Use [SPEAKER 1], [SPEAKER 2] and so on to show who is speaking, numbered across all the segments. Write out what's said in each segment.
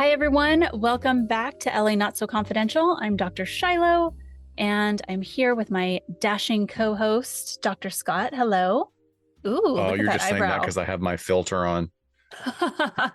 [SPEAKER 1] Hi, everyone. Welcome back to LA Not So Confidential. I'm Dr. Shiloh, and I'm here with my dashing co-host, Dr. Scott. Hello. Ooh,
[SPEAKER 2] Oh,
[SPEAKER 1] look at
[SPEAKER 2] you're
[SPEAKER 1] that
[SPEAKER 2] just saying that
[SPEAKER 1] eyebrow.
[SPEAKER 2] because I have my filter on.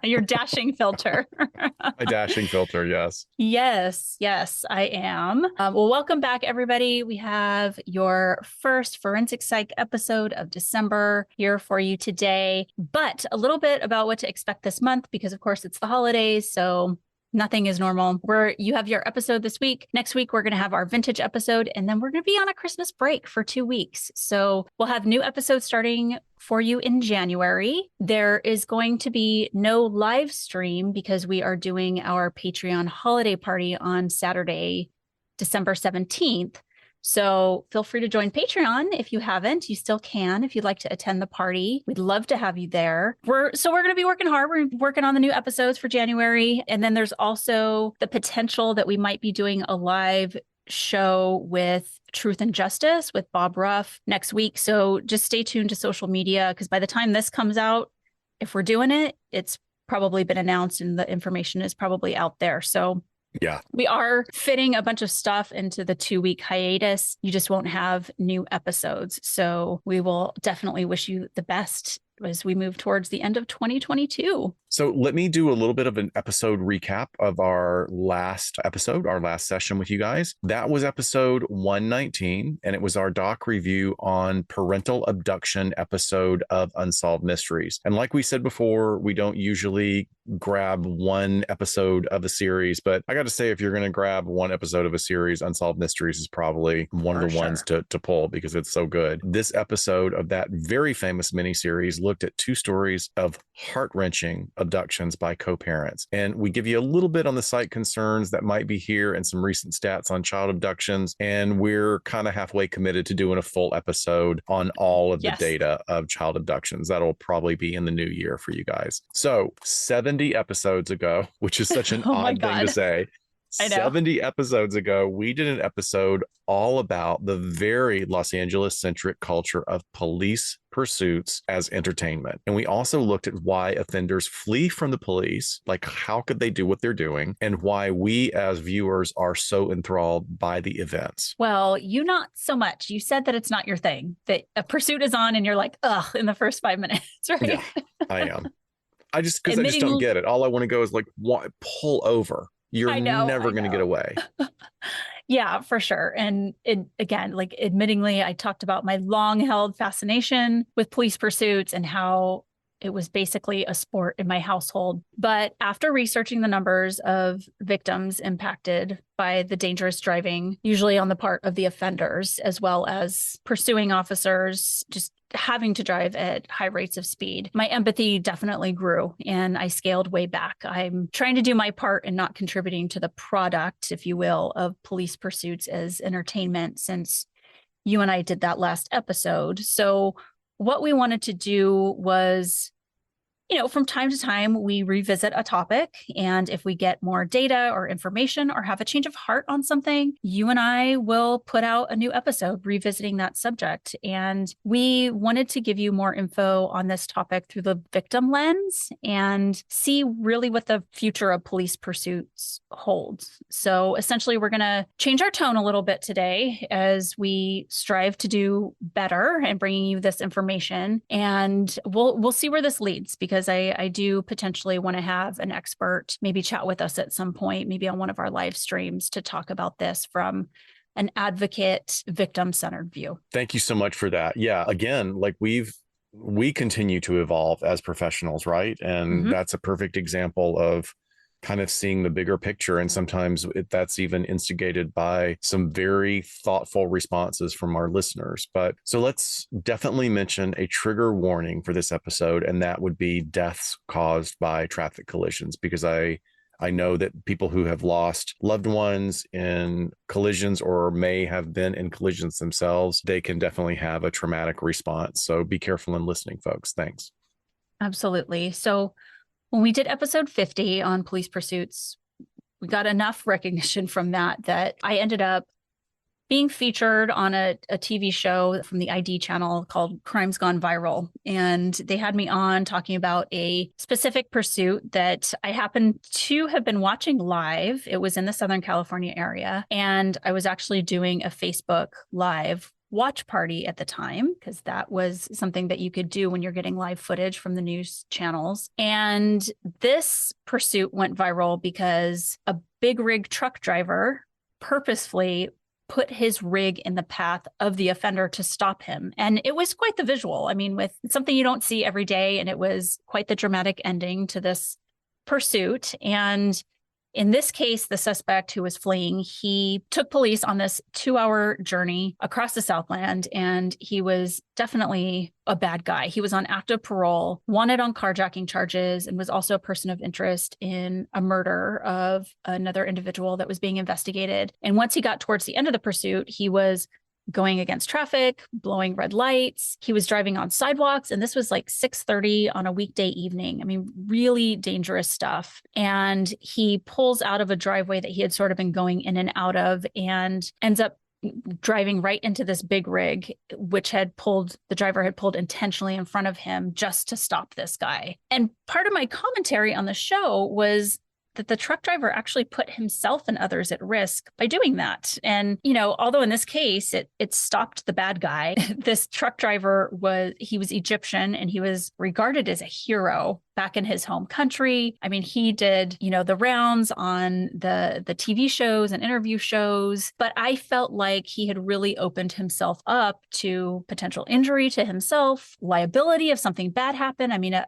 [SPEAKER 1] Your dashing filter.
[SPEAKER 2] My dashing filter, yes.
[SPEAKER 1] Yes, I am. Well, welcome back, everybody. We have your first Forensic Psych episode of December here for you today, but a little bit about what to expect this month, because of course it's the holidays, so nothing is normal. You have your episode this week. Next week, we're going to have our vintage episode, and then we're going to be on a Christmas break for 2 weeks. So we'll have new episodes starting for you in January. There is going to be no live stream because we are doing our Patreon holiday party on Saturday, December 17th. So feel free to join Patreon if you haven't. You still can if you'd like to attend the party. We'd love to have you there. We're going to be working hard. We're working on the new episodes for January. And then there's also the potential that we might be doing a live show with Truth and Justice with Bob Ruff next week. So just stay tuned to social media, because by the time this comes out, if we're doing it, it's probably been announced and the information is probably out there. So
[SPEAKER 2] Yeah.
[SPEAKER 1] we are fitting a bunch of stuff into the 2-week hiatus. You just won't have new episodes. So we will definitely wish you the best as we move towards the end of 2022.
[SPEAKER 2] So let me do a little bit of an episode recap of our last episode, our last session with you guys. That was episode 119, and it was our doc review on parental abduction episode of Unsolved Mysteries. And like we said before, we don't usually grab one episode of a series, but I got to say, if you're going to grab one episode of a series, Unsolved Mysteries is probably one of the ones to pull because it's so good. This episode of that very famous miniseries looked at 2 stories of heart-wrenching abductions by co-parents. And we give you a little bit on the site concerns that might be here and some recent stats on child abductions. And we're kind of halfway committed to doing a full episode on all of the data of child abductions. That'll probably be in the new year for you guys. So 70 episodes ago, which is such an odd thing to say.
[SPEAKER 1] I know.
[SPEAKER 2] 70 episodes ago, we did an episode all about the very Los Angeles centric culture of police pursuits as entertainment. And we also looked at why offenders flee from the police, like how could they do what they're doing, and why we as viewers are so enthralled by the events.
[SPEAKER 1] Well, you not so much. You said that it's not your thing, that a pursuit is on and you're like, ugh, in the first 5 minutes, right?
[SPEAKER 2] Yeah, I am. I just don't get it. All I want to go is like, pull over. You're never going to get away.
[SPEAKER 1] Yeah, for sure. And again, like admittingly, I talked about my long held fascination with police pursuits and how it was basically a sport in my household. But after researching the numbers of victims impacted by the dangerous driving, usually on the part of the offenders, as well as pursuing officers, just having to drive at high rates of speed, my empathy definitely grew and I scaled way back. I'm trying to do my part in not contributing to the product, if you will, of police pursuits as entertainment, since you and I did that last episode. So what we wanted to do was, from time to time, we revisit a topic. And if we get more data or information or have a change of heart on something, you and I will put out a new episode revisiting that subject. And we wanted to give you more info on this topic through the victim lens and see really what the future of police pursuits holds. So essentially, we're going to change our tone a little bit today as we strive to do better and bringing you this information. And we'll see where this leads, because I do potentially want to have an expert maybe chat with us at some point, maybe on one of our live streams, to talk about this from an advocate, victim-centered view.
[SPEAKER 2] Thank you so much for that. Yeah, again, like we continue to evolve as professionals, right? And that's a perfect example of kind of seeing the bigger picture. And sometimes that's even instigated by some very thoughtful responses from our listeners. But so let's definitely mention a trigger warning for this episode, and that would be deaths caused by traffic collisions, because I know that people who have lost loved ones in collisions or may have been in collisions themselves, they can definitely have a traumatic response. So be careful in listening, folks. Thanks.
[SPEAKER 1] Absolutely. So when we did episode 50 on police pursuits, we got enough recognition from that I ended up being featured on a TV show from the ID channel called Crimes Gone Viral. And they had me on talking about a specific pursuit that I happened to have been watching live. It was in the Southern California area. And I was actually doing a Facebook Live watch party at the time, because that was something that you could do when you're getting live footage from the news channels. And this pursuit went viral because a big rig truck driver purposefully put his rig in the path of the offender to stop him. And it was quite the visual. I mean, with something you don't see every day. And it was quite the dramatic ending to this pursuit. And in this case, the suspect who was fleeing, he took police on this 2-hour journey across the Southland, and he was definitely a bad guy. He was on active parole, wanted on carjacking charges, and was also a person of interest in a murder of another individual that was being investigated. And once he got towards the end of the pursuit, he was going against traffic, blowing red lights. He was driving on sidewalks, and this was like 6:30 on a weekday evening. I mean, really dangerous stuff. And he pulls out of a driveway that he had sort of been going in and out of, and ends up driving right into this big rig, which the driver had pulled intentionally in front of him just to stop this guy. And part of my commentary on the show was that the truck driver actually put himself and others at risk by doing that. And, although in this case, it stopped the bad guy, this truck driver was Egyptian, and he was regarded as a hero back in his home country. I mean, he did, the rounds on the TV shows and interview shows, but I felt like he had really opened himself up to potential injury to himself, liability if something bad happened. I mean, a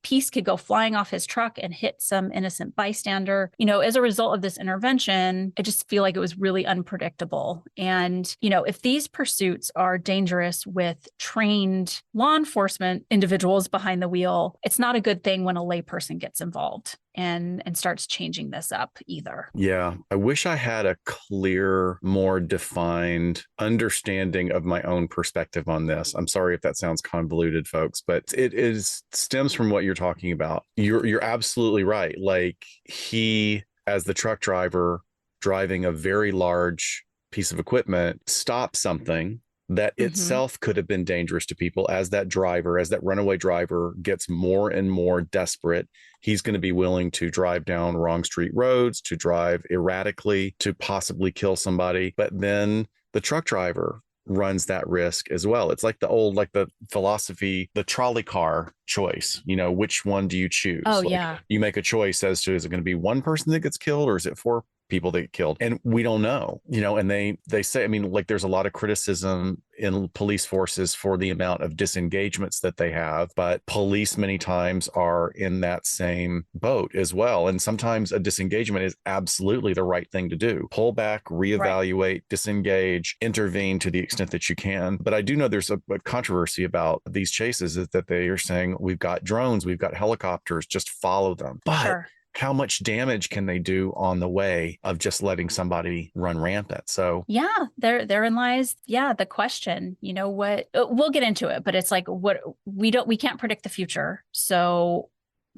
[SPEAKER 1] piece could go flying off his truck and hit some innocent bystander. As a result of this intervention, I just feel like it was really unpredictable. And, if these pursuits are dangerous with trained law enforcement individuals behind the wheel, it's not a good thing when a layperson gets involved and starts changing this up either.
[SPEAKER 2] Yeah. I wish I had a clear, more defined understanding of my own perspective on this. I'm sorry if that sounds convoluted, folks, but it stems from what you're talking about. You're absolutely right. Like, he, as the truck driver driving a very large piece of equipment, stopped something that itself could have been dangerous to people. As that runaway driver gets more and more desperate, he's going to be willing to drive down wrong street roads, to drive erratically, to possibly kill somebody. But then the truck driver runs that risk as well. It's like the philosophy, the trolley car choice, which one do you choose?
[SPEAKER 1] Oh, yeah.
[SPEAKER 2] You make a choice as to, is it going to be one person that gets killed, or is it 4 people that get killed? And we don't know, and they say, I mean, like, there's a lot of criticism in police forces for the amount of disengagements that they have, but police many times are in that same boat as well. And sometimes a disengagement is absolutely the right thing to do. Pull back, reevaluate, disengage, intervene to the extent that you can. But I do know there's a controversy about these chases, is that they are saying, we've got drones, we've got helicopters, just follow them. But
[SPEAKER 1] sure,
[SPEAKER 2] how much damage can they do on the way of just letting somebody run rampant? So
[SPEAKER 1] yeah, therein lies, the question. What we'll get into it, but it's like, what we can't predict the future. So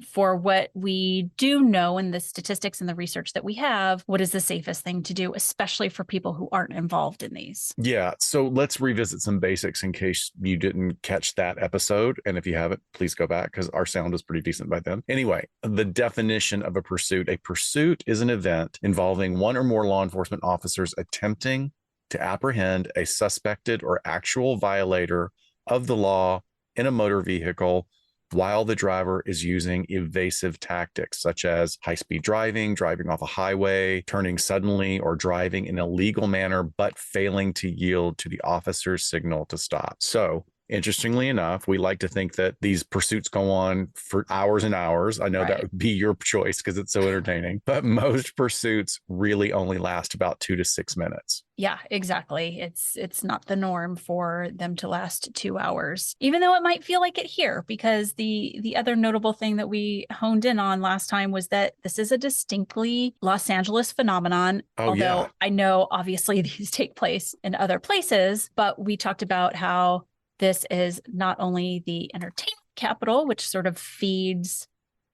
[SPEAKER 1] for what we do know in the statistics and the research that we have, what is the safest thing to do, especially for people who aren't involved in these?
[SPEAKER 2] Yeah. So let's revisit some basics in case you didn't catch that episode. And if you haven't, please go back, because our sound was pretty decent by then. Anyway, the definition of a pursuit is an event involving one or more law enforcement officers attempting to apprehend a suspected or actual violator of the law in a motor vehicle while the driver is using evasive tactics such as high-speed driving, driving off a highway, turning suddenly, or driving in a legal manner, but failing to yield to the officer's signal to stop. So, interestingly enough, we like to think that these pursuits go on for hours and hours. I know that would be your choice because it's so entertaining, but most pursuits really only last about 2 to 6 minutes.
[SPEAKER 1] Yeah, exactly. It's not the norm for them to last 2 hours, even though it might feel like it here, because the other notable thing that we honed in on last time was that this is a distinctly Los Angeles phenomenon. Although I know obviously these take place in other places, but we talked about how this is not only the entertainment capital, which sort of feeds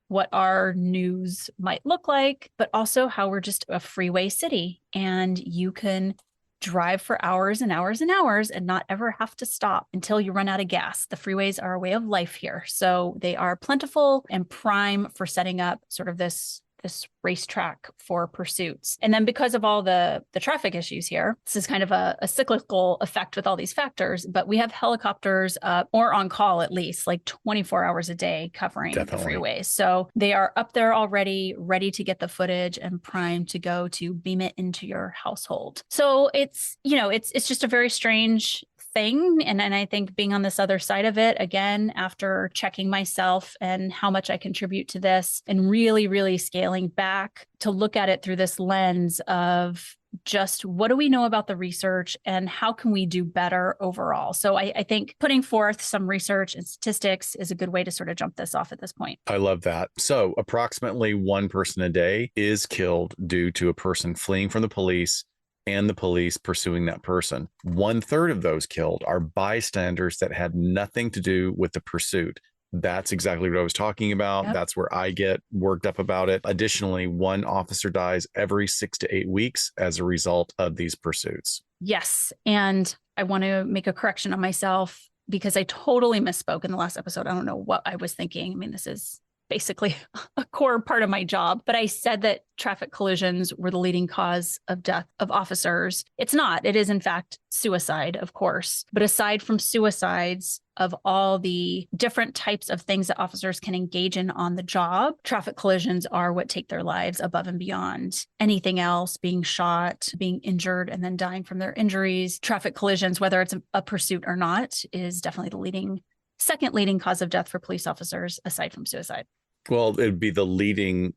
[SPEAKER 1] what our news might look like, but also how we're just a freeway city, and you can drive for hours and hours and hours and not ever have to stop until you run out of gas. The freeways are a way of life here. So they are plentiful and prime for setting up sort of this racetrack for pursuits. And then because of all the traffic issues here, this is kind of a cyclical effect with all these factors, but we have helicopters up or on call at least like 24 hours a day covering the freeways. So they are up there already, ready to get the footage and primed to go to beam it into your household. So it's, it's just a very strange thing. And I think being on this other side of it, again, after checking myself and how much I contribute to this and really, really scaling back to look at it through this lens of just what do we know about the research and how can we do better overall? So I think putting forth some research and statistics is a good way to sort of jump this off at this point.
[SPEAKER 2] I love that. So approximately one person a day is killed due to a person fleeing from the police and the police pursuing that person. 1/3 of those killed are bystanders that had nothing to do with the pursuit. That's exactly what I was talking about. Yep. That's where I get worked up about it. Additionally, one officer dies every 6 to 8 weeks as a result of these pursuits.
[SPEAKER 1] Yes. And I want to make a correction on myself because I totally misspoke in the last episode. I don't know what I was thinking. I mean, this is basically a core part of my job, but I said that traffic collisions were the leading cause of death of officers. It's not. It is, in fact, suicide, of course. But aside from suicides, of all the different types of things that officers can engage in on the job, traffic collisions are what take their lives above and beyond anything else, being shot, being injured, and then dying from their injuries. Traffic collisions, whether it's a pursuit or not, is definitely the second leading cause of death for police officers, aside from suicide.
[SPEAKER 2] Well, it'd be the leading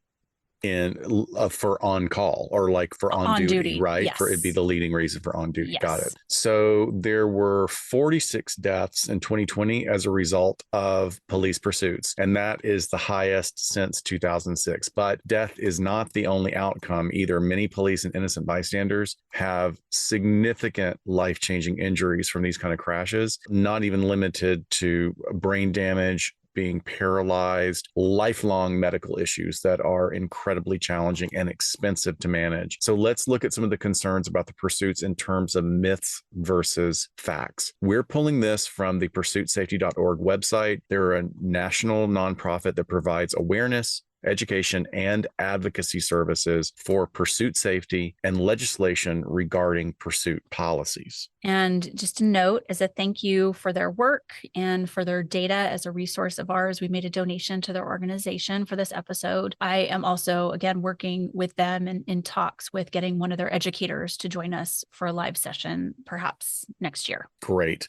[SPEAKER 2] for on call or like for on duty, right?
[SPEAKER 1] Yes.
[SPEAKER 2] It'd be the leading reason for on duty.
[SPEAKER 1] Yes.
[SPEAKER 2] Got it. So there were 46 deaths in 2020 as a result of police pursuits, and that is the highest since 2006. But death is not the only outcome either. Many police and innocent bystanders have significant life-changing injuries from these kind of crashes, not even limited to brain damage, being paralyzed, lifelong medical issues that are incredibly challenging and expensive to manage. So let's look at some of the concerns about the pursuits in terms of myths versus facts. We're pulling this from the pursuitsafety.org website. They're a national nonprofit that provides awareness, education, and advocacy services for pursuit safety and legislation regarding pursuit policies.
[SPEAKER 1] And just a note, as a thank you for their work and for their data as a resource of ours, we made a donation to their organization for this episode. I am also, again, working with them in talks with getting one of their educators to join us for a live session, perhaps next year.
[SPEAKER 2] Great.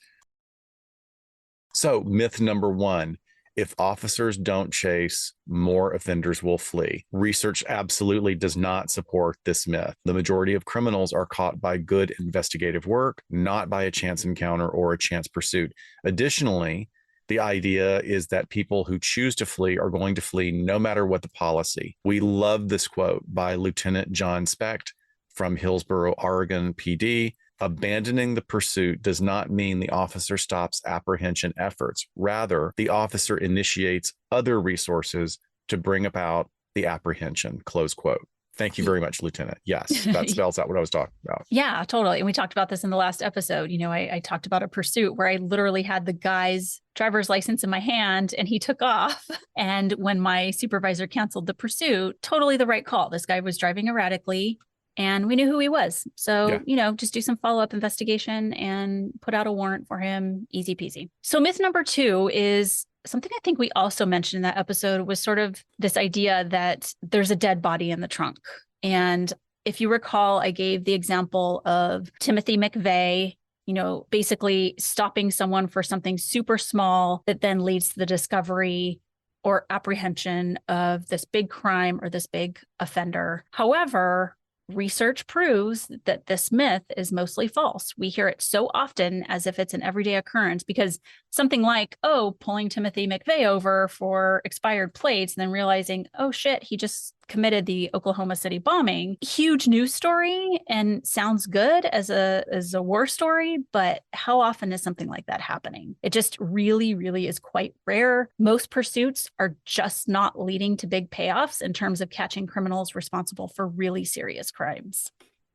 [SPEAKER 2] So myth number 1. If officers don't chase, more offenders will flee. Research absolutely does not support this myth. The majority of criminals are caught by good investigative work, not by a chance encounter or a chance pursuit. Additionally, the idea is that people who choose to flee are going to flee no matter what the policy. We love this quote by Lieutenant John Specht from Hillsboro, Oregon PD. Abandoning the pursuit does not mean the officer stops apprehension efforts. Rather, the officer initiates other resources to bring about the apprehension, close quote. Thank you very much, Lieutenant. Yes, that spells out what I was talking about.
[SPEAKER 1] Yeah, totally. And we talked about this in the last episode. I talked about a pursuit where I literally had the guy's driver's license in my hand and he took off. And when my supervisor canceled the pursuit, totally the right call. This guy was driving erratically. And we knew who he was. So, just do some follow-up investigation and put out a warrant for him. Easy peasy. So myth number 2 is something I think we also mentioned in that episode was sort of this idea that there's a dead body in the trunk. And if you recall, I gave the example of Timothy McVeigh, basically stopping someone for something super small that then leads to the discovery or apprehension of this big crime or this big offender. However, research proves that this myth is mostly false. We hear it so often as if it's an everyday occurrence because something like, pulling Timothy McVeigh over for expired plates and then realizing, oh shit, he just committed the Oklahoma City bombing. Huge news story and sounds good as a war story, but how often is something like that happening? It just really, really is quite rare. Most pursuits are just not leading to big payoffs in terms of catching criminals responsible for really serious crimes.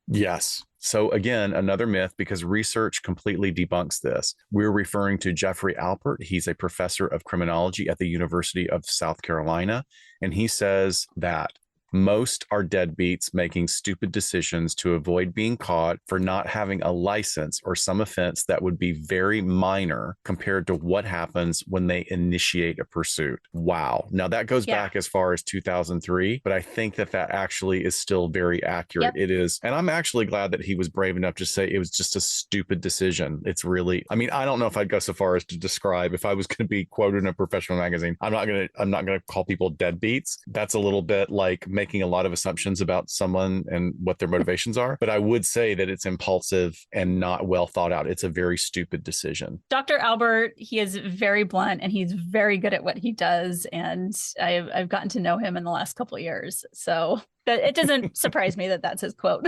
[SPEAKER 2] Yes. So again, another myth, because research completely debunks this. We're referring to Jeffrey Alpert. He's a professor of criminology at the University of South Carolina. And he says that most are deadbeats making stupid decisions to avoid being caught for not having a license or some offense that would be very minor compared to what happens when they initiate a pursuit. Wow. Now that goes back as far as 2003, but I think that actually is still very accurate. It is. And I'm actually glad that he was brave enough to say it was just a stupid decision. It's really, I mean, I don't know if I'd go so far as to describe, if I was going to be quoted in a professional magazine, I'm not going to call people deadbeats. That's a little bit like making a lot of assumptions about someone and what their motivations are. But I would say that it's impulsive and not well thought out. It's a very stupid decision.
[SPEAKER 1] Dr. Alpert, he is very blunt and he's very good at what he does. And I've gotten to know him in the last couple of years. So it doesn't surprise me that that's his quote.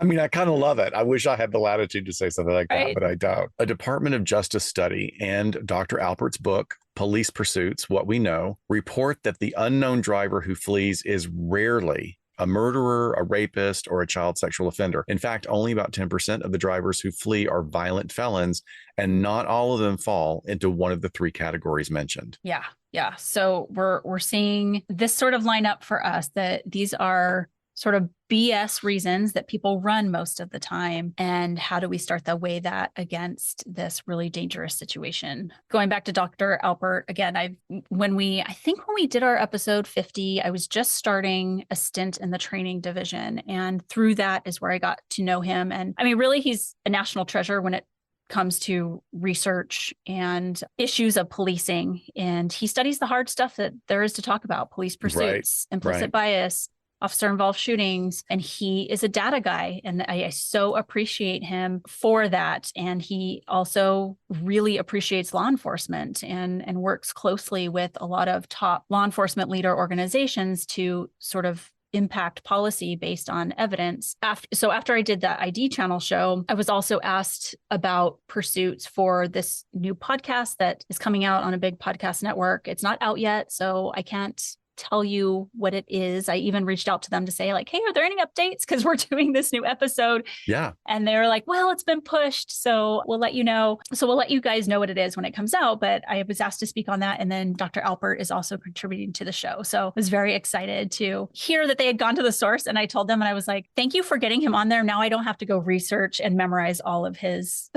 [SPEAKER 2] I mean, I kind of love it. I wish I had the latitude to say something like that, but I don't. A Department of Justice study and Dr. Alpert's book, Police Pursuits, What We Know, report that the unknown driver who flees is rarely a murderer, a rapist, or a child sexual offender. In fact, only about 10% of the drivers who flee are violent felons, and not all of them fall into one of the three categories mentioned.
[SPEAKER 1] Yeah. Yeah. So we're seeing this sort of lineup for us, that these are sort of BS reasons that people run most of the time. And how do we start to weigh that against this really dangerous situation? Going back to Dr. Alpert, again, I think when we did our episode 50, I was just starting a stint in the training division. And through that is where I got to know him. And I mean, really, he's a national treasure when it comes to research and issues of policing. And he studies the hard stuff that there is to talk about: police pursuits, implicit bias, officer involved shootings. And he is a data guy. And I so appreciate him for that. And he also really appreciates law enforcement and works closely with a lot of top law enforcement leader organizations to sort of impact policy based on evidence. After I did that ID channel show, I was also asked about pursuits for this new podcast that is coming out on a big podcast network. It's not out yet, so I can't tell you what it is. I even reached out to them to say, like, hey, are there any updates? Because we're doing this new episode.
[SPEAKER 2] Yeah.
[SPEAKER 1] And they're like, well, it's been pushed, so we'll let you know. So we'll let you guys know what it is when it comes out. But I was asked to speak on that. And then Dr. Alpert is also contributing to the show. So I was very excited to hear that they had gone to the source. And I told them, and I was like, thank you for getting him on there. Now I don't have to go research and memorize all of his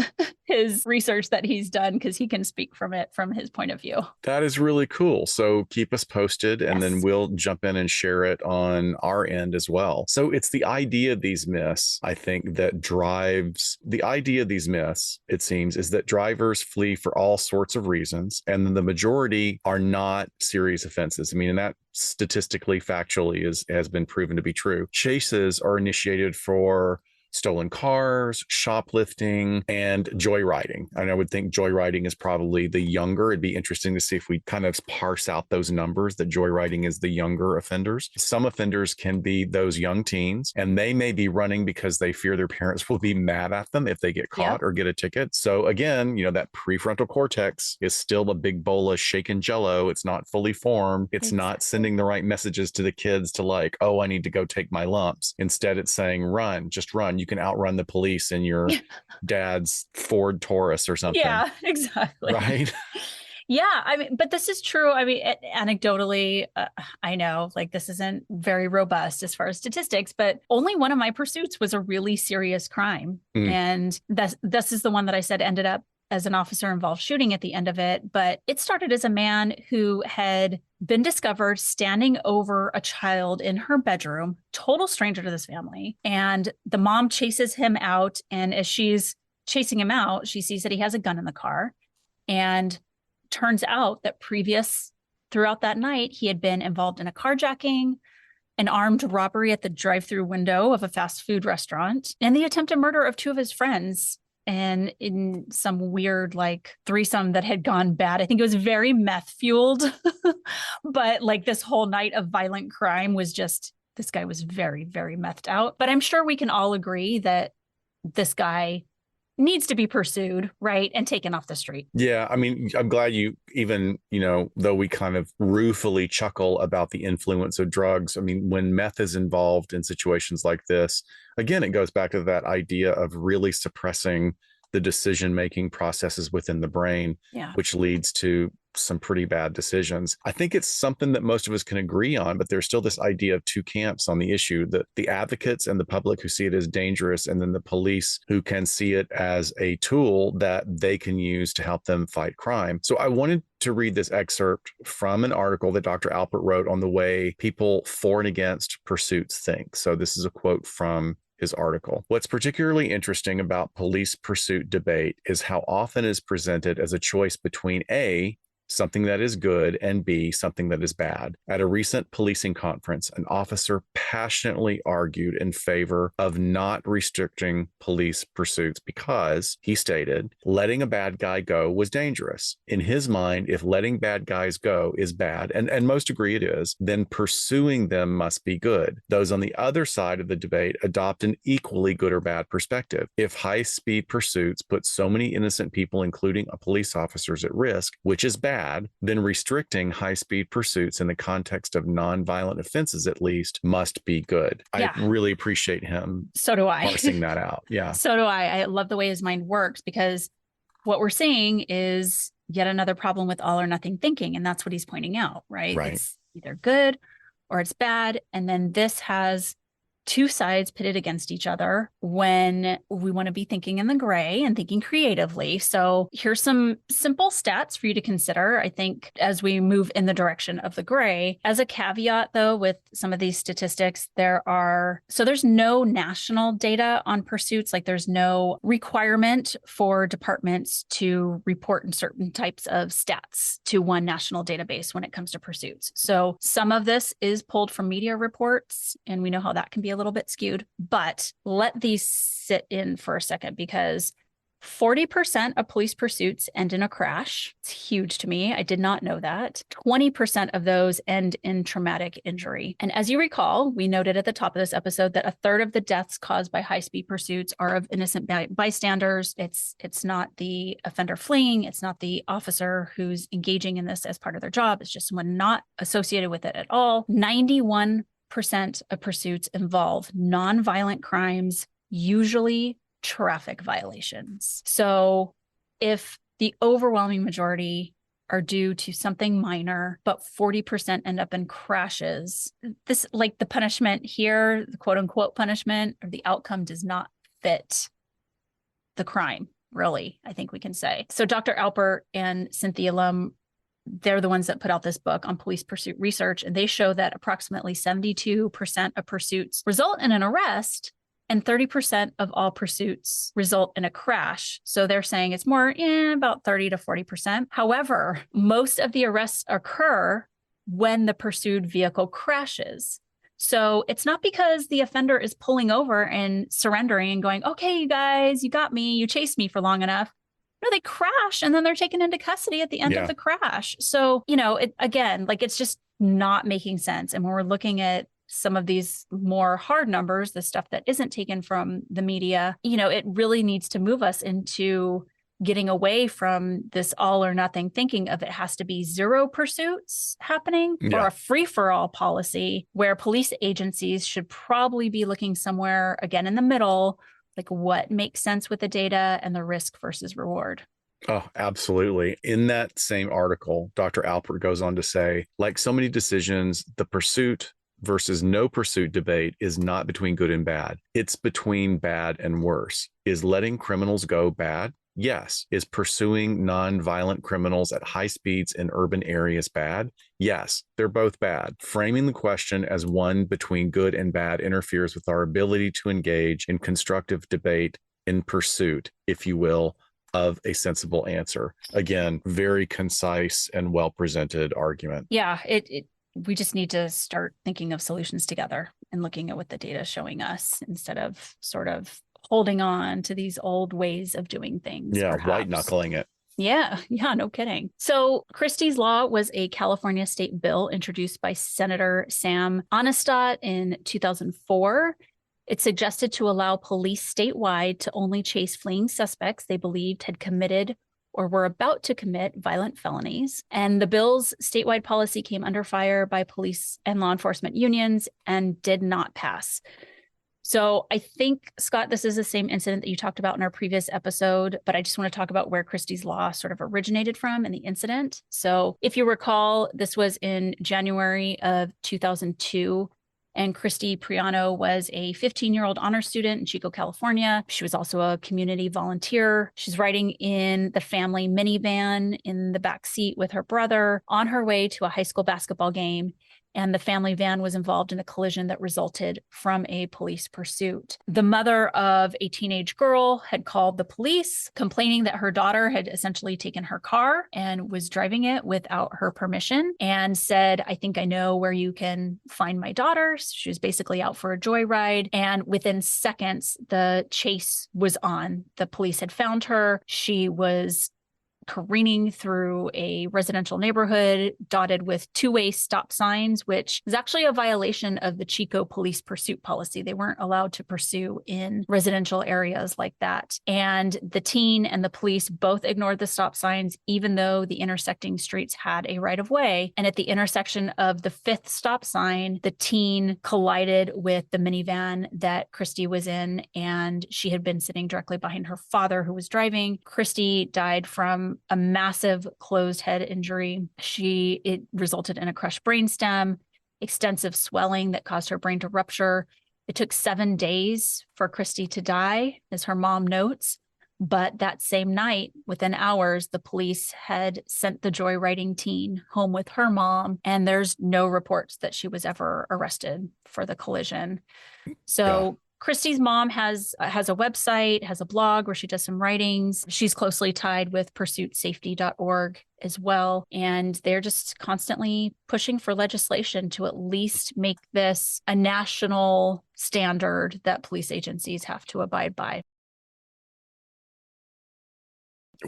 [SPEAKER 1] his research that he's done, because he can speak from his point of view.
[SPEAKER 2] That is really cool. So keep us posted, and then we'll jump in and share it on our end as well. So it's the idea of these myths, I think, that drives the idea of these myths, it seems, is that drivers flee for all sorts of reasons, and then the majority are not serious offenses. I mean, and that statistically, factually has been proven to be true. Chases are initiated for stolen cars, shoplifting, and joyriding. And I would think joyriding is probably the younger. It'd be interesting to see if we kind of parse out those numbers, that joyriding is the younger offenders. Some offenders can be those young teens, and they may be running because they fear their parents will be mad at them if they get caught or get a ticket. So again, that prefrontal cortex is still a big bowl of shaken jello. It's not fully formed. It's not sending the right messages to the kids to like, oh, I need to go take my lumps. Instead, it's saying, run, just run. You can outrun the police in your dad's Ford Taurus or something.
[SPEAKER 1] Yeah, exactly.
[SPEAKER 2] Right?
[SPEAKER 1] Yeah, I mean, but this is true. I mean, anecdotally, I know like this isn't very robust as far as statistics, but only one of my pursuits was a really serious crime. And this is the one that I said ended up as an officer involved shooting at the end of it. But it started as a man who had been discovered standing over a child in her bedroom, total stranger to this family. And the mom chases him out. And as she's chasing him out, she sees that he has a gun in the car. And turns out that throughout that night, he had been involved in a carjacking, an armed robbery at the drive-through window of a fast food restaurant, and the attempted murder of two of his friends, and in some weird like threesome that had gone bad. I think it was very meth fueled, but like this whole night of violent crime was just, this guy was very, very methed out. But I'm sure we can all agree that this guy needs to be pursued, right? And taken off the street.
[SPEAKER 2] Yeah. I mean, I'm glad you even, though we kind of ruefully chuckle about the influence of drugs. I mean, when meth is involved in situations like this, again, it goes back to that idea of really suppressing the decision-making processes within the brain, which leads to some pretty bad decisions. I think it's something that most of us can agree on, but there's still this idea of two camps on the issue, that the advocates and the public who see it as dangerous, and then the police who can see it as a tool that they can use to help them fight crime. So I wanted to read this excerpt from an article that Dr. Alpert wrote on the way people for and against pursuits think. So this is a quote from his article. What's particularly interesting about police pursuit debate is how often it is presented as a choice between A, something that is good, and B, something that is bad. At a recent policing conference, an officer passionately argued in favor of not restricting police pursuits because, he stated, letting a bad guy go was dangerous. In his mind, if letting bad guys go is bad, and most agree it is, then pursuing them must be good. Those on the other side of the debate adopt an equally good or bad perspective. If high-speed pursuits put so many innocent people, including police officers, at risk, which is bad, then restricting high-speed pursuits in the context of nonviolent offenses, at least, must be good. Yeah. I really appreciate him.
[SPEAKER 1] So do I.
[SPEAKER 2] Parsing that out. Yeah.
[SPEAKER 1] So do I. I love the way his mind works, because what we're seeing is yet another problem with all or nothing thinking. And that's what he's pointing out, right? It's either good or it's bad. And then this has two sides pitted against each other when we want to be thinking in the gray and thinking creatively. So here's some simple stats for you to consider, I think, as we move in the direction of the gray. As a caveat, though, with some of these statistics, there's no national data on pursuits. Like, there's no requirement for departments to report in certain types of stats to one national database when it comes to pursuits. So some of this is pulled from media reports, and we know how that can be a little bit skewed, but let these sit in for a second, because 40% of police pursuits end in a crash. It's huge to me. I did not know that. 20% of those end in traumatic injury. And as you recall, we noted at the top of this episode that a third of the deaths caused by high-speed pursuits are of innocent bystanders. It's not the offender fleeing. It's not the officer who's engaging in this as part of their job. It's just someone not associated with it at all. 91% of pursuits involve nonviolent crimes, usually traffic violations. So if the overwhelming majority are due to something minor, but 40% end up in crashes, this, like, the punishment here, the quote unquote punishment, or the outcome, does not fit the crime, really, I think we can say. So Dr. Alpert and Cynthia Lum, they're the ones that put out this book on police pursuit research, and they show that approximately 72% of pursuits result in an arrest, and 30% of all pursuits result in a crash. So they're saying it's more about 30 to 40%. However, most of the arrests occur when the pursued vehicle crashes. So it's not because the offender is pulling over and surrendering and going, okay, you guys, you got me, you chased me for long enough. No, they crash and then they're taken into custody at the end of the crash. So, it's just not making sense. And when we're looking at some of these more hard numbers, the stuff that isn't taken from the media, it really needs to move us into getting away from this all or nothing thinking of it has to be zero pursuits happening, or a free-for-all policy where police agencies should probably be looking somewhere, again, in the middle, like what makes sense with the data and the risk versus reward.
[SPEAKER 2] Oh, absolutely. In that same article, Dr. Alpert goes on to say, like so many decisions, the pursuit versus no pursuit debate is not between good and bad. It's between bad and worse. Is letting criminals go bad? Yes. Is pursuing non-violent criminals at high speeds in urban areas bad? Yes, they're both bad. Framing the question as one between good and bad interferes with our ability to engage in constructive debate in pursuit, if you will, of a sensible answer. Again, very concise and well-presented argument.
[SPEAKER 1] Yeah, we just need to start thinking of solutions together and looking at what the data is showing us instead of sort of holding on to these old ways of doing things.
[SPEAKER 2] Yeah, white knuckling it.
[SPEAKER 1] Yeah, no kidding. So Christie's Law was a California state bill introduced by Senator Sam Amistad in 2004. It suggested to allow police statewide to only chase fleeing suspects they believed had committed or were about to commit violent felonies. And the bill's statewide policy came under fire by police and law enforcement unions and did not pass. So I think, Scott, this is the same incident that you talked about in our previous episode, but I just want to talk about where Christie's Law sort of originated from and the incident. So if you recall, this was in January of 2002. And Christy Priano was a 15-year-old honor student in Chico, California. She was also a community volunteer. She's riding in the family minivan in the back seat with her brother on her way to a high school basketball game. And the family van was involved in a collision that resulted from a police pursuit. The mother of a teenage girl had called the police, complaining that her daughter had essentially taken her car and was driving it without her permission, and said, "I think I know where you can find my daughter." She was basically out for a joyride. And within seconds, the chase was on. The police had found her. She was careening through a residential neighborhood dotted with two-way stop signs, which is actually a violation of the Chico police pursuit policy. They weren't allowed to pursue in residential areas like that. And the teen and the police both ignored the stop signs, even though the intersecting streets had a right of way. And at the intersection of the fifth stop sign, the teen collided with the minivan that Christy was in, and she had been sitting directly behind her father, who was driving. Christy died from a massive closed head injury. It resulted in a crushed brainstem, extensive swelling that caused her brain to rupture. It took 7 days for Christy to die, as her mom notes. But that same night, within hours, the police had sent the joyriding teen home with her mom, and there's no reports that she was ever arrested for the collision. So Christy's mom has a website, has a blog where she does some writings. She's closely tied with pursuitsafety.org as well. And they're just constantly pushing for legislation to at least make this a national standard that police agencies have to abide by.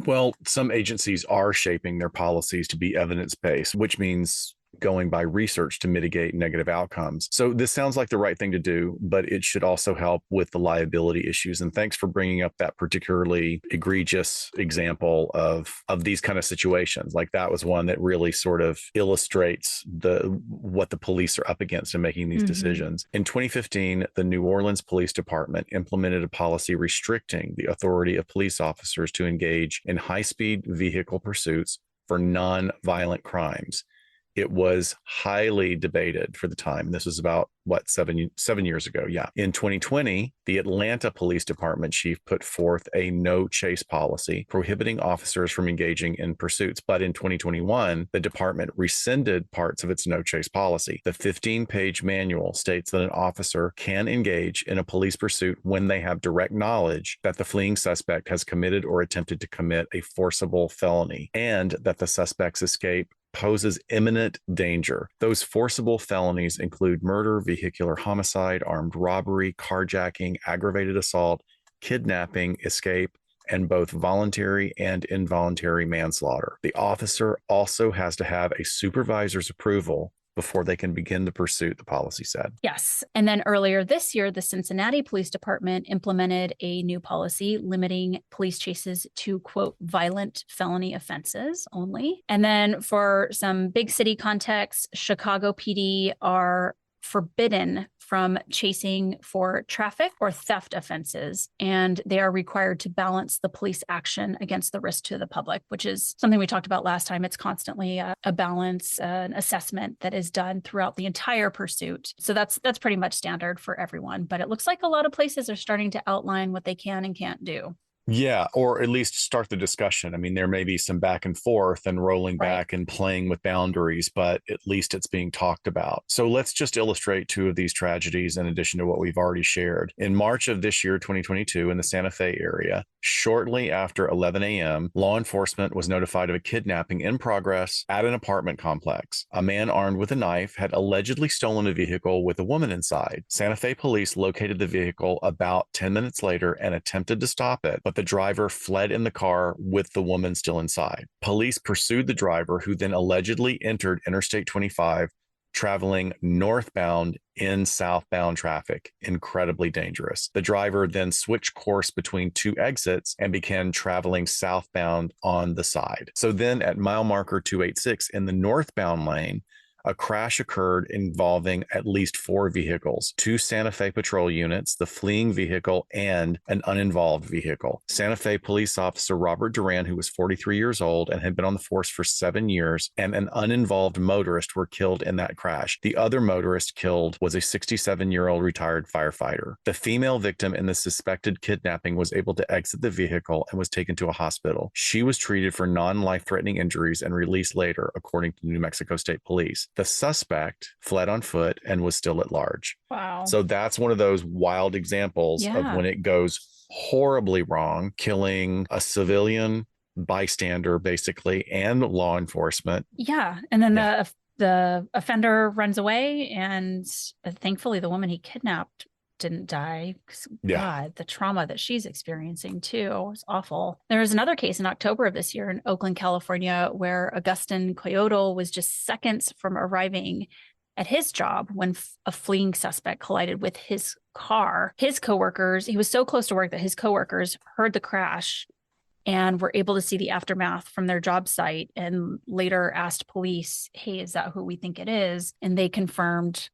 [SPEAKER 2] Well, some agencies are shaping their policies to be evidence-based, which means going by research to mitigate negative outcomes. So this sounds like the right thing to do, but it should also help with the liability issues. And thanks for bringing up that particularly egregious example of these kind of situations. Like that was one that really sort of illustrates what the police are up against in making these decisions. In 2015, the New Orleans Police Department implemented a policy restricting the authority of police officers to engage in high-speed vehicle pursuits for non-violent crimes. It was highly debated for the time. This was about, 7 years ago? Yeah. In 2020, the Atlanta Police Department chief put forth a no chase policy prohibiting officers from engaging in pursuits. But in 2021, the department rescinded parts of its no chase policy. The 15-page manual states that an officer can engage in a police pursuit when they have direct knowledge that the fleeing suspect has committed or attempted to commit a forcible felony, and that the suspect's escape poses imminent danger. Those forcible felonies include murder, vehicular homicide, armed robbery, carjacking, aggravated assault, kidnapping, escape, and both voluntary and involuntary manslaughter. The officer also has to have a supervisor's approval before they can begin the pursuit, the policy said.
[SPEAKER 1] Yes. And then earlier this year, the Cincinnati Police Department implemented a new policy limiting police chases to, quote, violent felony offenses only. And then for some big city context, Chicago PD are forbidden from chasing for traffic or theft offenses, and they are required to balance the police action against the risk to the public, which is something we talked about last time. It's constantly a balance, an assessment that is done throughout the entire pursuit. So that's pretty much standard for everyone, but it looks like a lot of places are starting to outline what they can and can't do.
[SPEAKER 2] Yeah, or at least start the discussion. I mean, there may be some back and forth and rolling back and playing with boundaries, but at least it's being talked about. So let's just illustrate two of these tragedies in addition to what we've already shared. In March of this year, 2022, in the Santa Fe area, shortly after 11 a.m., law enforcement was notified of a kidnapping in progress at an apartment complex. A man armed with a knife had allegedly stolen a vehicle with a woman inside. Santa Fe police located the vehicle about 10 minutes later and attempted to stop it, but the driver fled in the car with the woman still inside. Police pursued the driver, who then allegedly entered Interstate 25, traveling northbound in southbound traffic. Incredibly dangerous. The driver then switched course between two exits and began traveling southbound on the side. So then at mile marker 286 in the northbound lane, a crash occurred involving at least 4 vehicles, 2 Santa Fe patrol units, the fleeing vehicle, and an uninvolved vehicle. Santa Fe police officer Robert Duran, who was 43 years old and had been on the force for 7 years, and an uninvolved motorist were killed in that crash. The other motorist killed was a 67-year-old retired firefighter. The female victim in the suspected kidnapping was able to exit the vehicle and was taken to a hospital. She was treated for non-life-threatening injuries and released later, according to New Mexico State Police. The suspect fled on foot and was still at large.
[SPEAKER 1] Wow.
[SPEAKER 2] So that's one of those wild examples of when it goes horribly wrong, killing a civilian bystander, basically, and law enforcement.
[SPEAKER 1] Yeah. And then the offender runs away, and thankfully the woman he kidnapped didn't die. God, the trauma that she's experiencing too is awful. There was another case in October of this year in Oakland, California, where Augustin Coyotl was just seconds from arriving at his job when a fleeing suspect collided with his car. His coworkers, he was so close to work that his coworkers heard the crash and were able to see the aftermath from their job site, and later asked police, hey, is that who we think it is? And they confirmed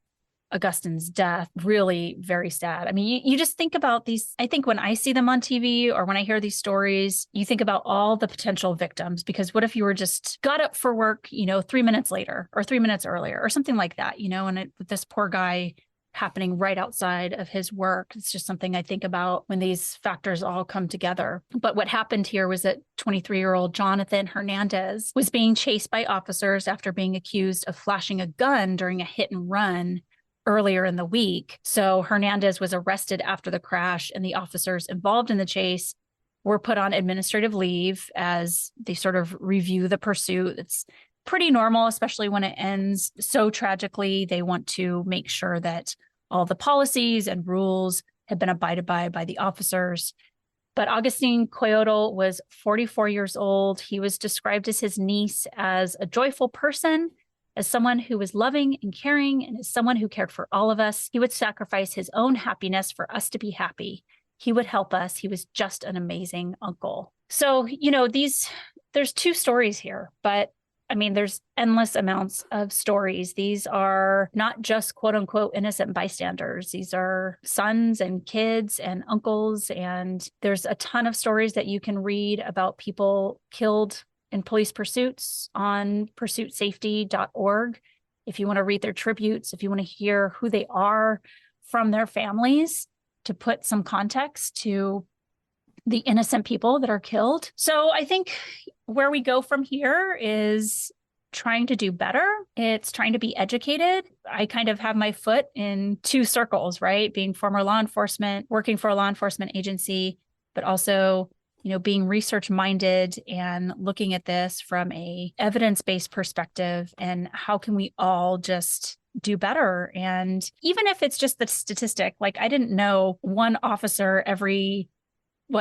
[SPEAKER 1] Augustin's death. Really very sad. I mean, you just think about these. I think when I see them on TV or when I hear these stories, you think about all the potential victims, because what if you were just got up for work, 3 minutes later or 3 minutes earlier or something like that, and with this poor guy happening right outside of his work. It's just something I think about when these factors all come together. But what happened here was that 23-year-old Jonathan Hernandez was being chased by officers after being accused of flashing a gun during a hit and run earlier in the week. So Hernandez was arrested after the crash, and the officers involved in the chase were put on administrative leave as they sort of review the pursuit. It's pretty normal, especially when it ends so tragically. They want to make sure that all the policies and rules have been abided by the officers. But Augustin Coyotl was 44 years old. He was described as his niece as a joyful person, as someone who was loving and caring, and as someone who cared for all of us. He would sacrifice his own happiness for us to be happy. He would help us. He was just an amazing uncle. So, there's 2 stories here, but I mean, there's endless amounts of stories. These are not just quote unquote innocent bystanders. These are sons and kids and uncles. And there's a ton of stories that you can read about people killed in police pursuits on pursuitsafety.org. If you want to read their tributes, if you want to hear who they are from their families, to put some context to the innocent people that are killed. So I think where we go from here is trying to do better. It's trying to be educated. I kind of have my foot in 2 circles, right? Being former law enforcement, working for a law enforcement agency, but also being research minded and looking at this from a evidence-based perspective, and how can we all just do better? And even if it's just the statistic, like I didn't know one officer every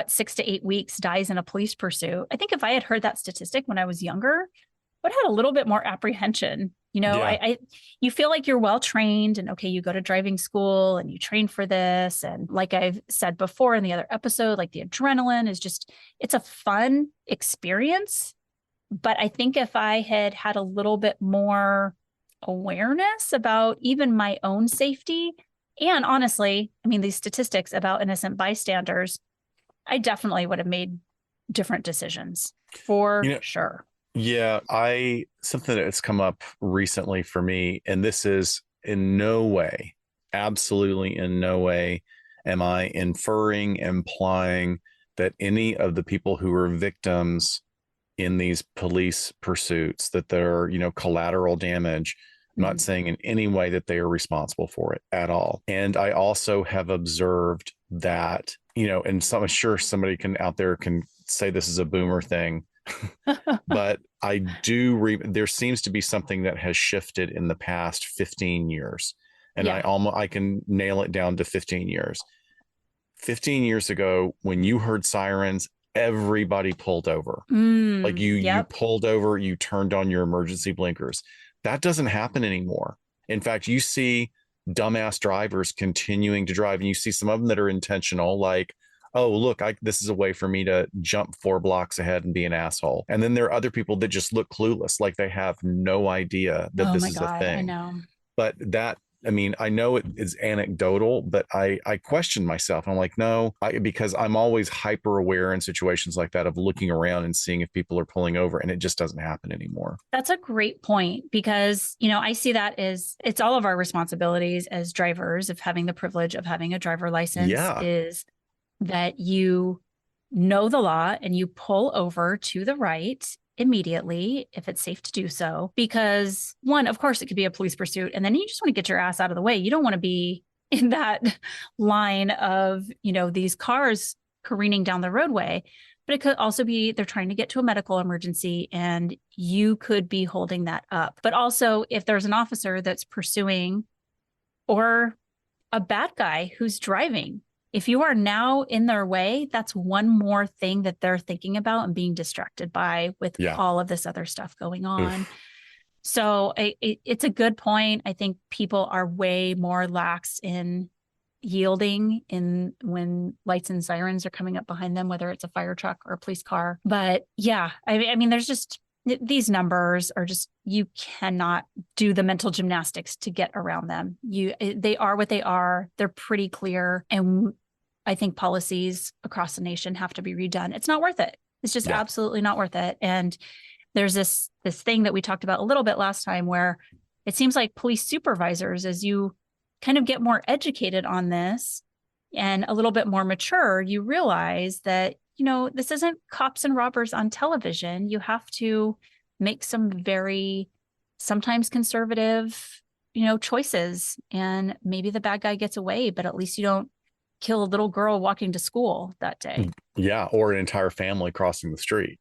[SPEAKER 1] 6 to 8 weeks dies in a police pursuit. I think if I had heard that statistic when I was younger, I would have had a little bit more apprehension. You feel like you're well trained, and okay, you go to driving school and you train for this. And like I've said before in the other episode, like the adrenaline is it's a fun experience. But I think if I had had a little bit more awareness about even my own safety, and honestly, I mean, these statistics about innocent bystanders, I definitely would have made different decisions for sure.
[SPEAKER 2] Yeah, something that's come up recently for me, and this is in no way, absolutely in no way am I implying that any of the people who are victims in these police pursuits, that they're, collateral damage. I'm not saying in any way that they are responsible for it at all. And I also have observed that, and I'm sure somebody out there can say this is a boomer thing, but I do, there seems to be something that has shifted in the past 15 years. And I can nail it down to 15 years. 15 years ago, when you heard sirens, everybody pulled over. You pulled over, you turned on your emergency blinkers. That doesn't happen anymore. In fact, you see dumbass drivers continuing to drive, and you see some of them that are intentional, like, oh, look, this is a way for me to jump 4 blocks ahead and be an asshole. And then there are other people that just look clueless, like they have no idea that this is a thing.
[SPEAKER 1] I know.
[SPEAKER 2] But I know it is anecdotal, but I question myself. I'm like, no, because I'm always hyper aware in situations like that of looking around and seeing if people are pulling over, and it just doesn't happen anymore.
[SPEAKER 1] That's a great point because, I see that as it's all of our responsibilities as drivers of having the privilege of having a driver license is that you know the law and you pull over to the right immediately if it's safe to do so, because one, of course, it could be a police pursuit, and then you just want to get your ass out of the way. You don't want to be in that line of these cars careening down the roadway, but it could also be they're trying to get to a medical emergency and you could be holding that up. But also if there's an officer that's pursuing or a bad guy who's driving, if you are now in their way, that's one more thing that they're thinking about and being distracted by with all of this other stuff going on. Oof. So it's a good point. I think people are way more lax in yielding when lights and sirens are coming up behind them, whether it's a fire truck or a police car. But yeah, I mean, there's just these numbers are just, you cannot do the mental gymnastics to get around them. They are what they are. They're pretty clear. And I think policies across the nation have to be redone. It's not worth it. It's just absolutely not worth it. And there's this thing that we talked about a little bit last time where it seems like police supervisors, as you kind of get more educated on this and a little bit more mature, you realize that, this isn't cops and robbers on television. You have to make some very sometimes conservative, choices, and maybe the bad guy gets away, but at least you don't kill a little girl walking to school that day.
[SPEAKER 2] Yeah. Or an entire family crossing the street,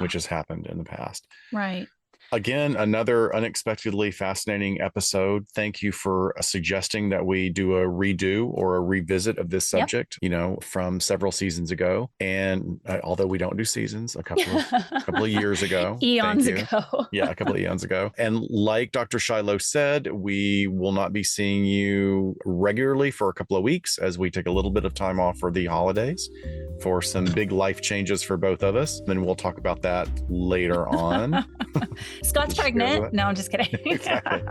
[SPEAKER 2] which has happened in the past.
[SPEAKER 1] Right.
[SPEAKER 2] Again, another unexpectedly fascinating episode. Thank you for suggesting that we do a redo or a revisit of this subject, from several seasons ago. And although we don't do seasons, a couple of years ago.
[SPEAKER 1] Eons ago.
[SPEAKER 2] Yeah, a couple of eons ago. And like Dr. Shiloh said, we will not be seeing you regularly for a couple of weeks as we take a little bit of time off for the holidays for some big life changes for both of us. Then we'll talk about that later on.
[SPEAKER 1] Scott's pregnant. No, I'm just kidding.
[SPEAKER 2] Exactly.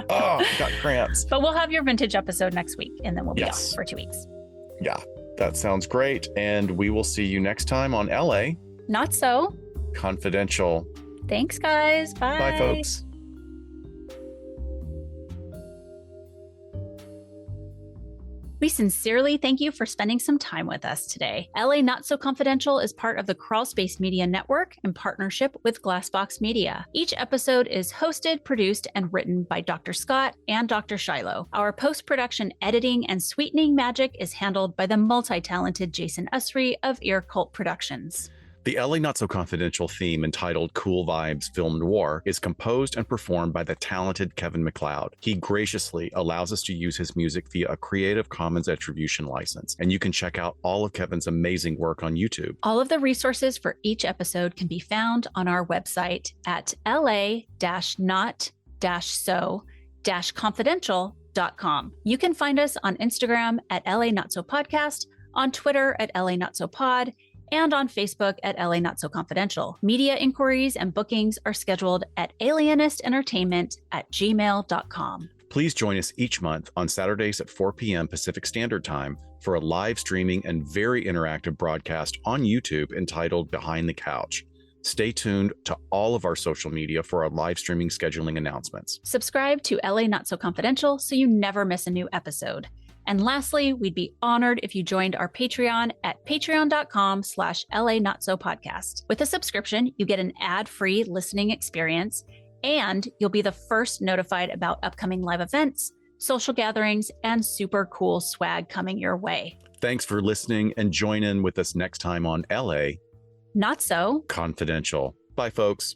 [SPEAKER 2] Oh, got cramps.
[SPEAKER 1] But we'll have your vintage episode next week, and then we'll be off for 2 weeks.
[SPEAKER 2] Yeah, that sounds great. And we will see you next time on LA
[SPEAKER 1] Not So
[SPEAKER 2] Confidential.
[SPEAKER 1] Thanks, guys. Bye.
[SPEAKER 2] Bye, folks.
[SPEAKER 1] We sincerely thank you for spending some time with us today. LA Not So Confidential is part of the Crawl Space Media Network in partnership with Glassbox Media. Each episode is hosted, produced, and written by Dr. Scott and Dr. Shiloh. Our post-production editing and sweetening magic is handled by the multi-talented Jason Usry of Ear Cult Productions.
[SPEAKER 2] The LA Not So Confidential theme entitled Cool Vibes Film Noir is composed and performed by the talented Kevin MacLeod. He graciously allows us to use his music via a Creative Commons attribution license, and you can check out all of Kevin's amazing work on YouTube.
[SPEAKER 1] All of the resources for each episode can be found on our website at la-not-so-confidential.com. You can find us on Instagram at LA Not So Podcast, on Twitter at LA Not So Pod, and on Facebook at LA Not So Confidential. Media inquiries and bookings are scheduled at alienistentertainment@gmail.com.
[SPEAKER 2] Please join us each month on Saturdays at 4 p.m. Pacific Standard Time for a live streaming and very interactive broadcast on YouTube entitled Behind the Couch. Stay tuned to all of our social media for our live streaming scheduling announcements.
[SPEAKER 1] Subscribe to LA Not So Confidential so you never miss a new episode. And lastly, we'd be honored if you joined our Patreon at patreon.com/LA Not So Podcast. With a subscription, you get an ad-free listening experience, and you'll be the first notified about upcoming live events, social gatherings, and super cool swag coming your way.
[SPEAKER 2] Thanks for listening, and join in with us next time on LA
[SPEAKER 1] Not So
[SPEAKER 2] Confidential. Bye, folks.